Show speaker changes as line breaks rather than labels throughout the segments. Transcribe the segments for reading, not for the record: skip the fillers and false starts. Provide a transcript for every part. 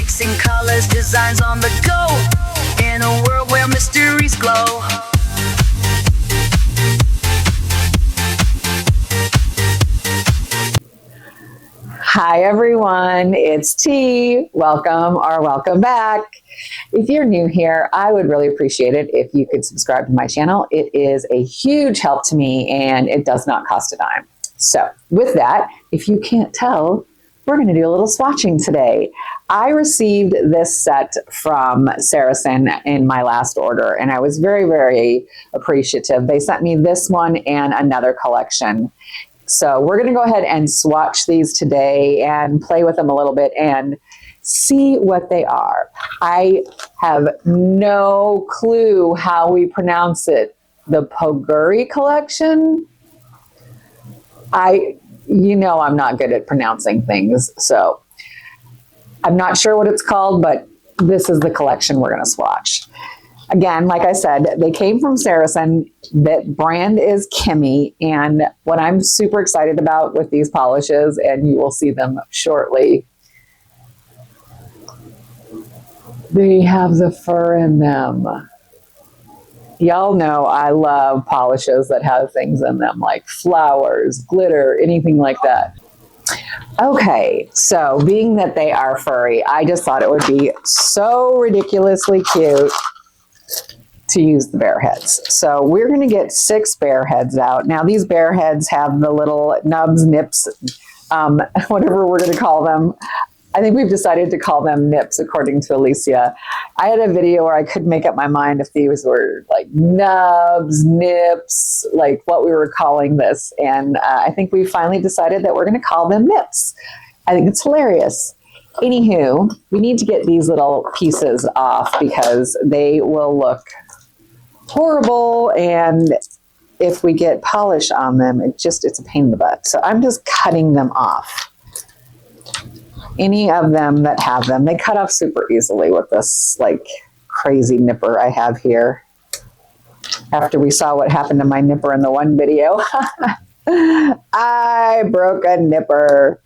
Mixing colors, designs on the go, in a world where mysteries glow.
Hi everyone, it's T. Welcome or welcome back. If you're new here, I would really appreciate it if you could subscribe to my channel. It is a huge help to me and it does not cost a dime. So with that, if you can't tell, we're going to do a little swatching today. I received this set from Saracen in my last order and I was very, very appreciative. They sent me this one and another collection. So we're going to go ahead and swatch these today and play with them a little bit and see what they are. I have no clue how we pronounce it. The PPo Guri collection? You know I'm not good at pronouncing things, so I'm not sure what it's called, but this is the collection we're going to swatch. Again, like I said, they came from Saracen. That brand is CHEMI, and what I'm super excited about with these polishes, and you will see them shortly, they have the fur in them. Y'all know I love polishes that have things in them like flowers, glitter, anything like that. Okay, so being that they are furry, I just thought it would be so ridiculously cute to use the bear heads. So we're going to get 6 bear heads out. Now these bear heads have the little nubs, nips, whatever we're going to call them. I think we've decided to call them nips according to Alicia. I had a video where I couldn't make up my mind if these were like nubs, nips, like what we were calling this. And I think we finally decided that we're going to call them nips. I think it's hilarious. Anywho, we need to get these little pieces off because they will look horrible, and if we get polish on them, it's a pain in the butt. So I'm just cutting them off. Any of them that have them, they cut off super easily with this like crazy nipper I have here. After we saw what happened to my nipper in the one video, I broke a nipper.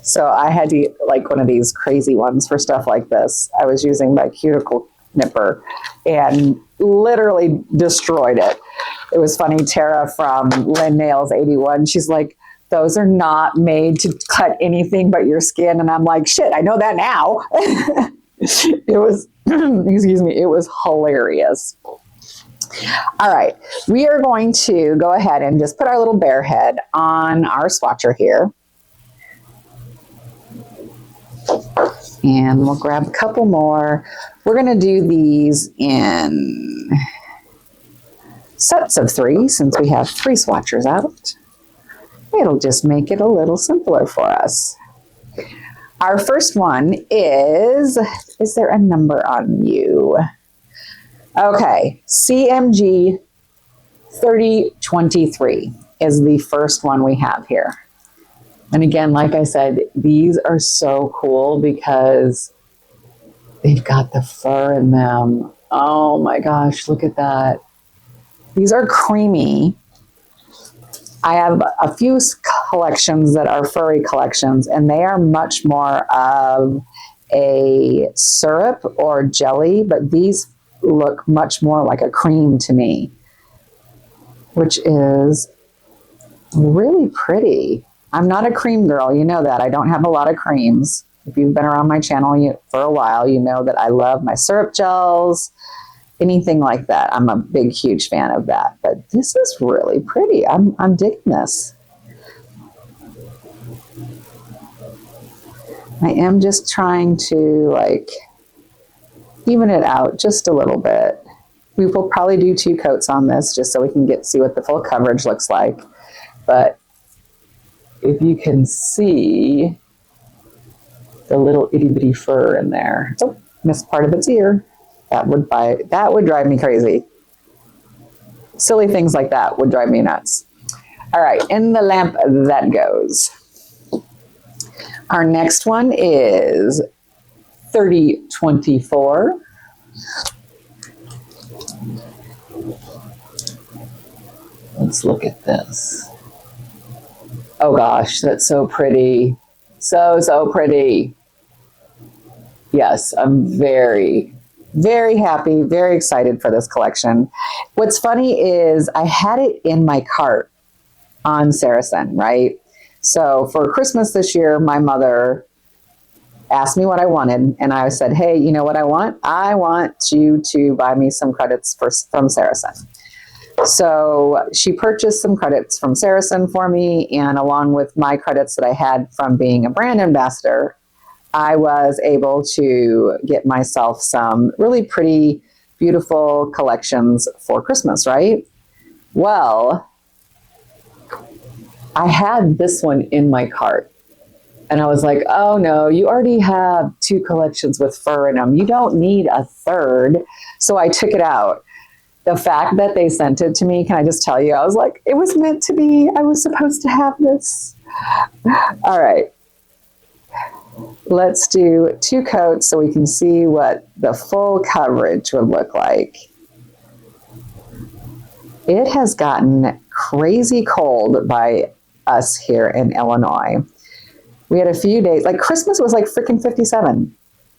So I had to like one of these crazy ones for stuff like this. I was using my cuticle nipper and literally destroyed it. It was funny, Tara from Lynn Nails 81, she's like, those are not made to cut anything but your skin. And I'm like, shit, I know that now. It was, excuse me, it was hilarious. All right, we are going to go ahead and just put our little bear head on our swatcher here. And we'll grab a couple more. We're going to do these in sets of 3 since we have 3 swatchers out. It'll just make it a little simpler for us. Our first one is there a number on you? Okay, CMG 3023 is the first one we have here. And again, like I said, these are so cool because they've got the fur in them. Oh my gosh, look at that. These are creamy. I have a few collections that are furry collections, and they are much more of a syrup or jelly, but these look much more like a cream to me, which is really pretty. I'm not a cream girl, you know that. I don't have a lot of creams. If you've been around my channel for a while, you know that I love my syrup gels, anything like that. I'm a big, huge fan of that. But this is really pretty. I'm digging this. I am just trying to like even it out just a little bit. We will probably do 2 coats on this just so we can see what the full coverage looks like. But if you can see the little itty bitty fur in there. Oh, missed part of its ear. That would drive me crazy. Silly things like that would drive me nuts. All right, in the lamp that goes. Our next one is 3024. Let's look at this. Oh gosh, that's so pretty. So, so pretty. yes, I'm very, very happy, very excited for this collection. What's funny is I had it in my cart on Saracen, right? So for Christmas this year, my mother asked me what I wanted, and I said, hey, you know what I want? I want you to buy me some credits from Saracen. So she purchased some credits from Saracen for me, and along with my credits that I had from being a brand ambassador, I was able to get myself some really pretty, beautiful collections for Christmas, right? Well, I had this one in my cart. And I was like, oh no, you already have 2 collections with fur in them. You don't need a third. So I took it out. The fact that they sent it to me, can I just tell you, I was like, it was meant to be. I was supposed to have this. All right. Let's do 2 coats so we can see what the full coverage would look like. It has gotten crazy cold by us here in Illinois. We had a few days, like Christmas was like freaking 57,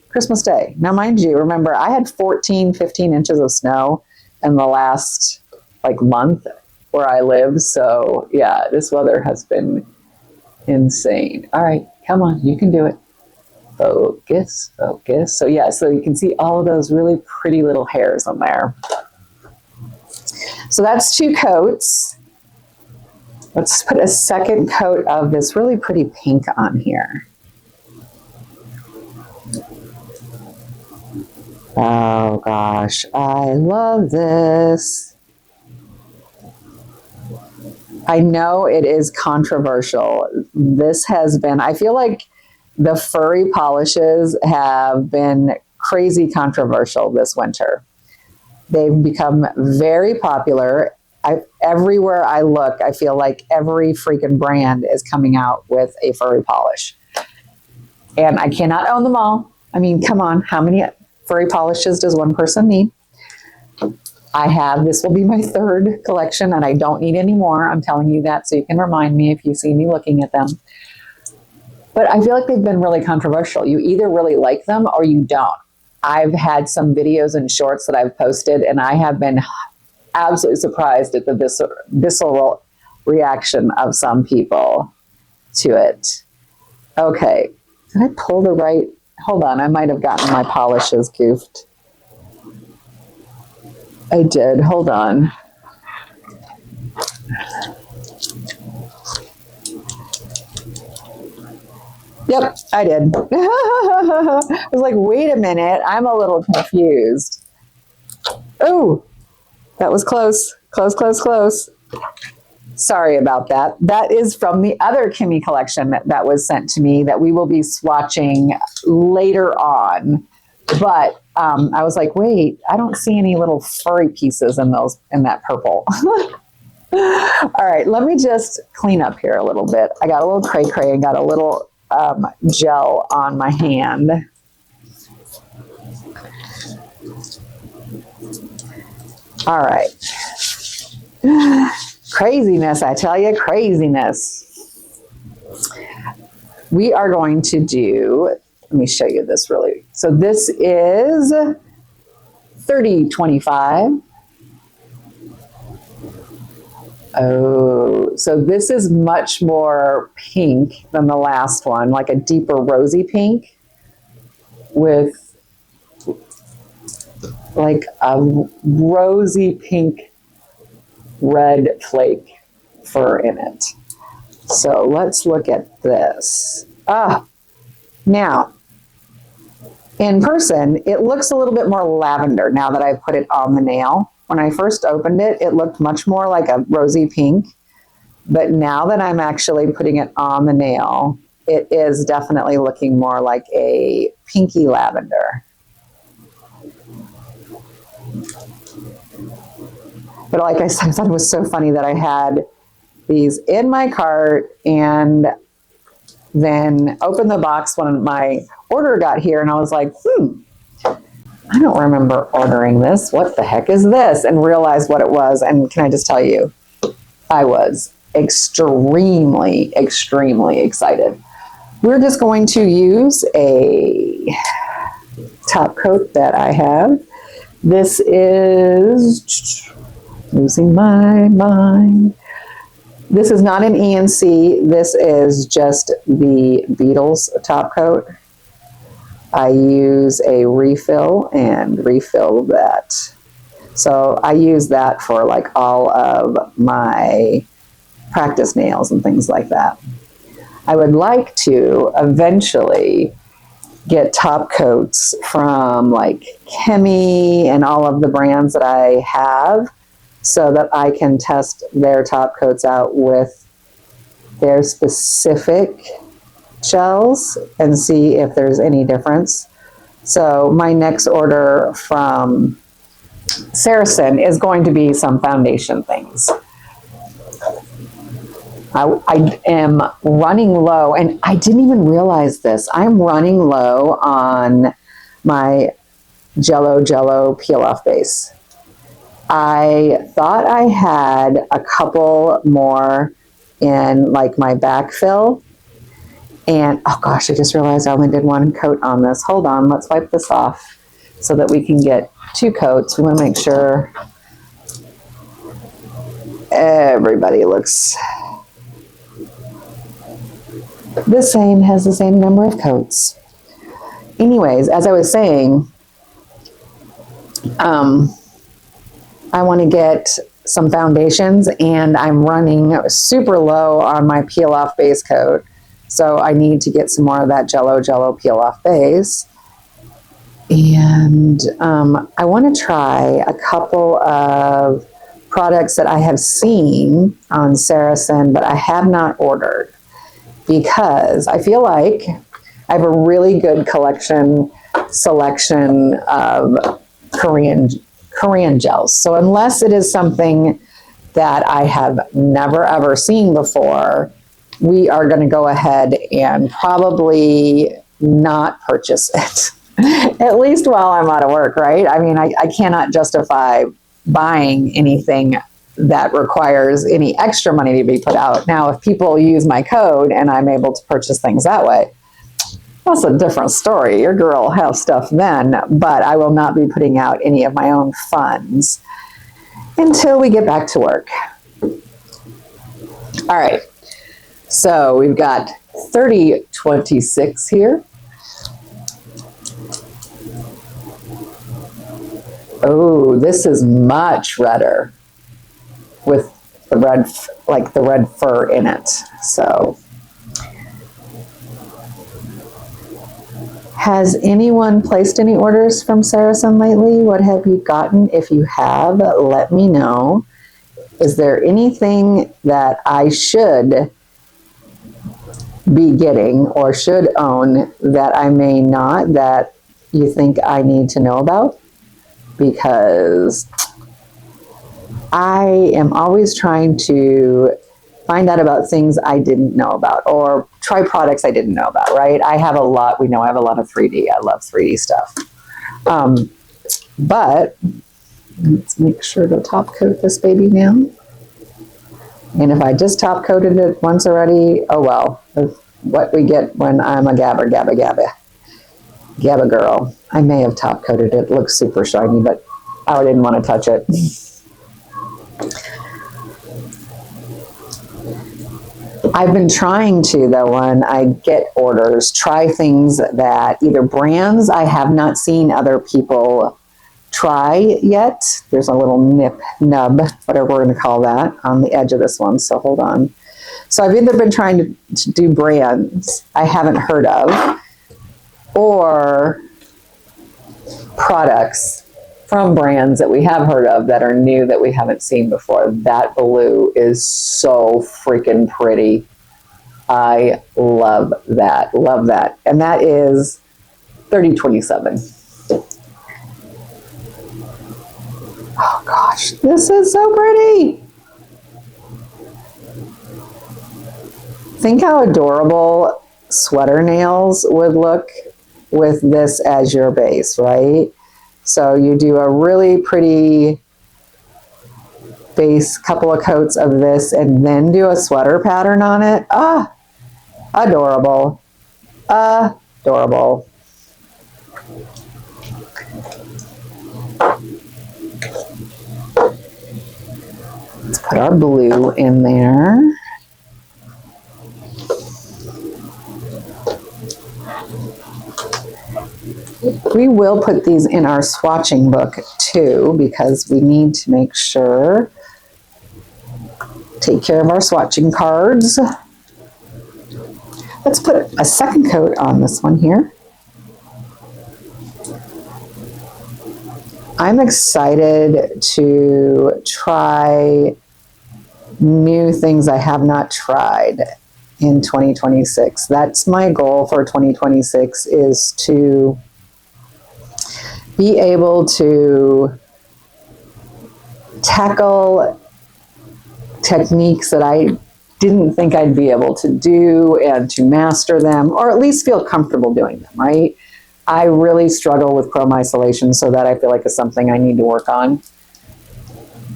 Christmas Day. Now, mind you, remember, I had 14, 15 inches of snow in the last like month where I live. So yeah, this weather has been insane. All right, come on, you can do it. Focus, focus. So yeah, so you can see all of those really pretty little hairs on there. So that's 2 coats. Let's put a second coat of this really pretty pink on here. Oh gosh, I love this. I know it is controversial. This has been, I feel like the furry polishes have been crazy controversial this winter. They've become very popular. Everywhere I look, I feel like every freaking brand is coming out with a furry polish. And I cannot own them all. I mean, come on, how many furry polishes does one person need? This will be my 3rd collection, and I don't need any more. I'm telling you that so you can remind me if you see me looking at them. But I feel like they've been really controversial. You either really like them or you don't. I've had some videos and shorts that I've posted, and I have been absolutely surprised at the visceral reaction of some people to it. Okay, did I pull the right? Hold on, I might have gotten my polishes goofed. I did, hold on. Yep, I did. I was like, wait a minute, I'm a little confused. Oh, that was close. Close, close, close. Sorry about that. That is from the other CHEMI collection that was sent to me that we will be swatching later on. But I was like, wait, I don't see any little furry pieces in that purple. All right, let me just clean up here a little bit. I got a little cray-cray and got a little gel on my hand. All right. Craziness, I tell you, craziness. We are going to do, let me show you this really. So this is 3025. Oh, so this is much more pink than the last one, like a deeper rosy pink with like a rosy pink red flake fur in it. So let's look at this. Now, in person, it looks a little bit more lavender now that I've put it on the nail. When I first opened it, it looked much more like a rosy pink. But now that I'm actually putting it on the nail, it is definitely looking more like a pinky lavender. But like I said, I thought it was so funny that I had these in my cart and then opened the box when my order got here, and I was like, I don't remember ordering this. What the heck is this? And realized what it was. And can I just tell you, I was extremely, extremely excited. We're just going to use a top coat that I have. This is, losing my mind. This is not an ENC. This is just the Beetles top coat. I use a refill and refill that. So I use that for like all of my practice nails and things like that. I would like to eventually get top coats from like CHEMI and all of the brands that I have so that I can test their top coats out with their specific gels and see if there's any difference. So my next order from Saracen is going to be some foundation things. I am running low, and I didn't even realize this. I'm running low on my Jello peel off base. I thought I had a couple more in like my backfill, and oh gosh, I just realized I only did one coat on this. Hold on, let's wipe this off so that we can get 2 coats. We want to make sure everybody looks the same, has the same number of coats. Anyways, as I was saying, I want to get some foundations, and I'm running super low on my peel off base coat. So I need to get some more of that Jello peel off base. And I want to try a couple of products that I have seen on Saracen, but I have not ordered, because I feel like I have a really good selection of Korean gels. So unless it is something that I have never ever seen before, we are going to go ahead and probably not purchase it. At least while I'm out of work, right? I mean, I cannot justify buying anything that requires any extra money to be put out. Now, if people use my code and I'm able to purchase things that way, that's a different story. Your girl will have stuff then, but I will not be putting out any of my own funds until we get back to work. All right, so we've got 3026 here. Oh, this is much redder with the red, like the red fur in it. So, has anyone placed any orders from Saracen lately? What have you gotten? If you have, let me know. Is there anything that I should be getting or should own that I may not, that you think I need to know about? Because I am always trying to find out about things I didn't know about, or try products I didn't know about, right? I have a lot of 3D. I love 3D stuff. But let's make sure to top coat this baby now. And if I just top coated it once already, oh well, what we get when I'm a gabba girl. I may have top coated it. It looks super shiny, but I didn't want to touch it. I've been trying to, though, when I get orders, try things that either brands I have not seen other people try yet. There's a little nub, whatever we're going to call that, on the edge of this one. So hold on. So I've either been trying to do brands I haven't heard of, or products from brands that we have heard of that are new that we haven't seen before. That blue is so freaking pretty. I love that. Love that. And that is 3027. Oh gosh, this is so pretty. Think how adorable sweater nails would look with this as your base, right? So you do a really pretty base, couple of coats of this, and then do a sweater pattern on it. Ah, adorable. Adorable. Let's put our blue in there. We will put these in our swatching book too, because we need to make sure, take care of our swatching cards. Let's put a second coat on this one here. I'm excited to try new things I have not tried in 2026. That's my goal for 2026, is to be able to tackle techniques that I didn't think I'd be able to do, and to master them, or at least feel comfortable doing them, right? I really struggle with chrome isolation, so that I feel like it's something I need to work on.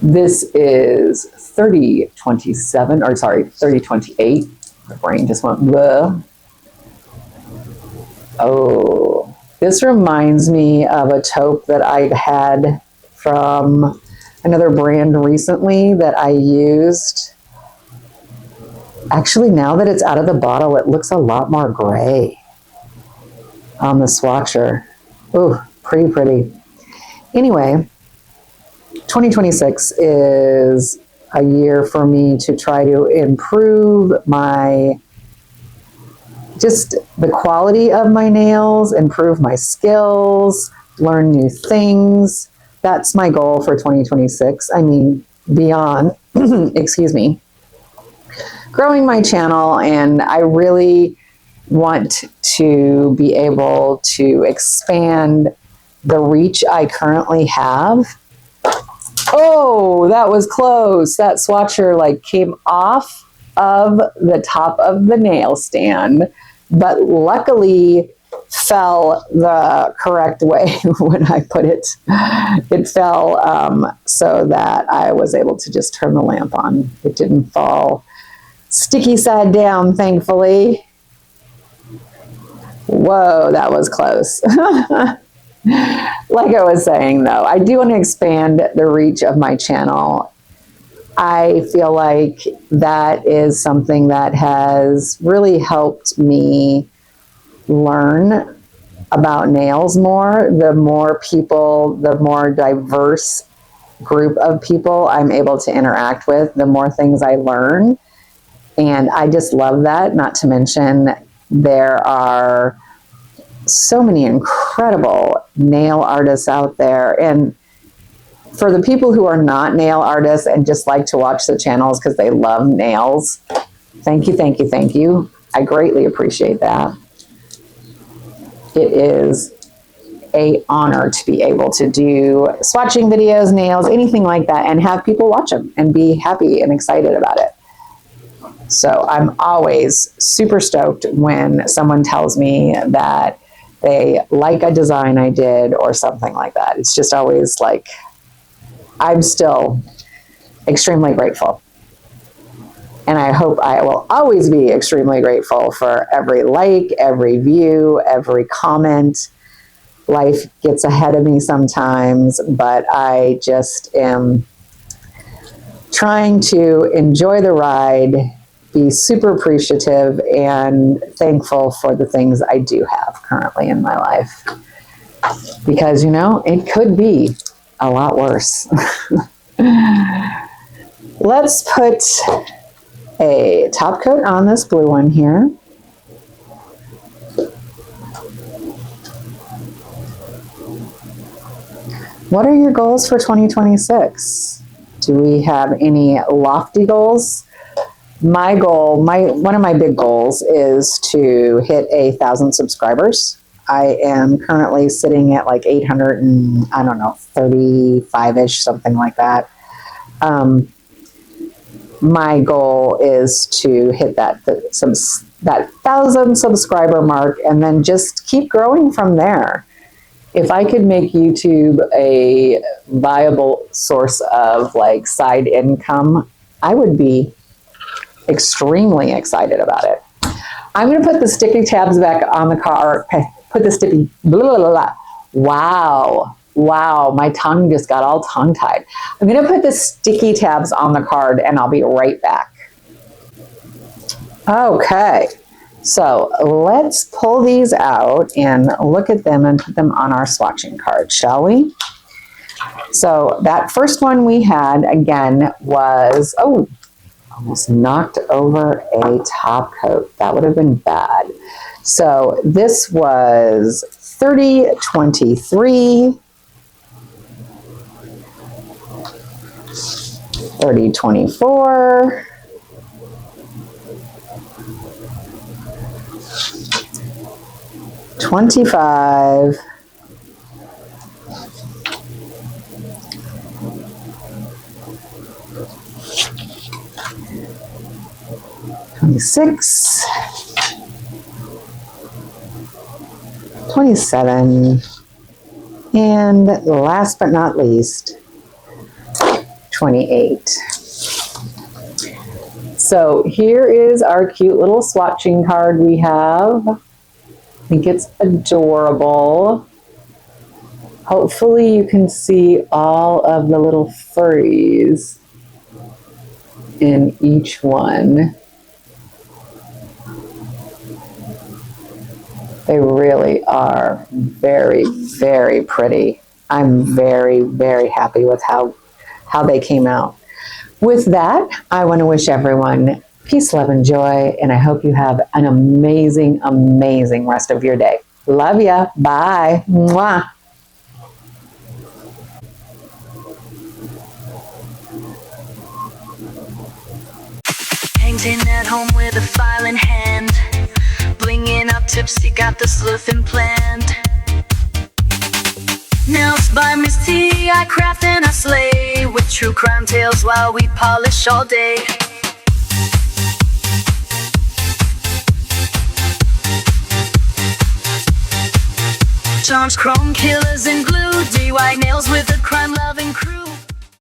This is 3027, or sorry, 3028. My brain just went bleh. Oh, this reminds me of a taupe that I'd had from another brand recently that I used. Actually, now that it's out of the bottle, it looks a lot more gray on the swatcher. Ooh, pretty. Anyway, 2026 is a year for me to try to improve just the quality of my nails, improve my skills, learn new things. That's my goal for 2026. I mean, beyond, excuse me, growing my channel, and I really want to be able to expand the reach I currently have. Oh, that was close. That swatcher like came off of the top of the nail stand, but luckily fell the correct way when I put it. It fell so that I was able to just turn the lamp on. It didn't fall sticky side down, thankfully. Whoa, that was close. Like I was saying, though, I do want to expand the reach of my channel. I feel like that is something that has really helped me learn about nails more. The more people, the more diverse group of people I'm able to interact with, the more things I learn. And I just love that. Not to mention, there are so many incredible nail artists out there. And for the people who are not nail artists and just like to watch the channels because they love nails, thank you. I greatly appreciate that. It is an honor to be able to do swatching videos, nails, anything like that, and have people watch them and be happy and excited about it. So I'm always super stoked when someone tells me that they like a design I did or something like that. It's just always like, I'm still extremely grateful. And I hope I will always be extremely grateful for every like, every view, every comment. Life gets ahead of me sometimes, but I just am trying to enjoy the ride, be super appreciative and thankful for the things I do have currently in my life. Because, you know, it could be a lot worse. Let's put a top coat on this blue one here. What are your goals for 2026? Do we have any lofty goals? My goal, one of my big goals is to hit 1,000 subscribers. I am currently sitting at like 800 and, I don't know, 35-ish, something like that. My goal is to hit that 1,000 subscriber mark and then just keep growing from there. If I could make YouTube a viable source of like side income, I would be extremely excited about it. I'm going to put the sticky tabs back on the car, put the sticky Wow. Wow, my tongue just got all tongue-tied. I'm going to put the sticky tabs on the card and I'll be right back. Okay, so let's pull these out and look at them and put them on our swatching card, shall we? So that first one we had, again, was, oh, almost knocked over a top coat. That would have been bad. So this was 3023, 3024, 25, 26, 27, and last but not least, 28. So here is our cute little swatching card we have. I think it's adorable. Hopefully you can see all of the little furries in each one. They really are very, very pretty. I'm very, very happy with how they came out. With that, I want to wish everyone peace, love, and joy, and I hope you have an amazing, amazing rest of your day. Love ya. Bye. Mwah.
Painting at home with a file in hand, blinging up tipsy, got the sleuthing planned. Nails by Misty, I craft and I slay, with true crime tales while we polish all day. Charms, chrome killers, and glue, DIY nails with a crime-loving crew.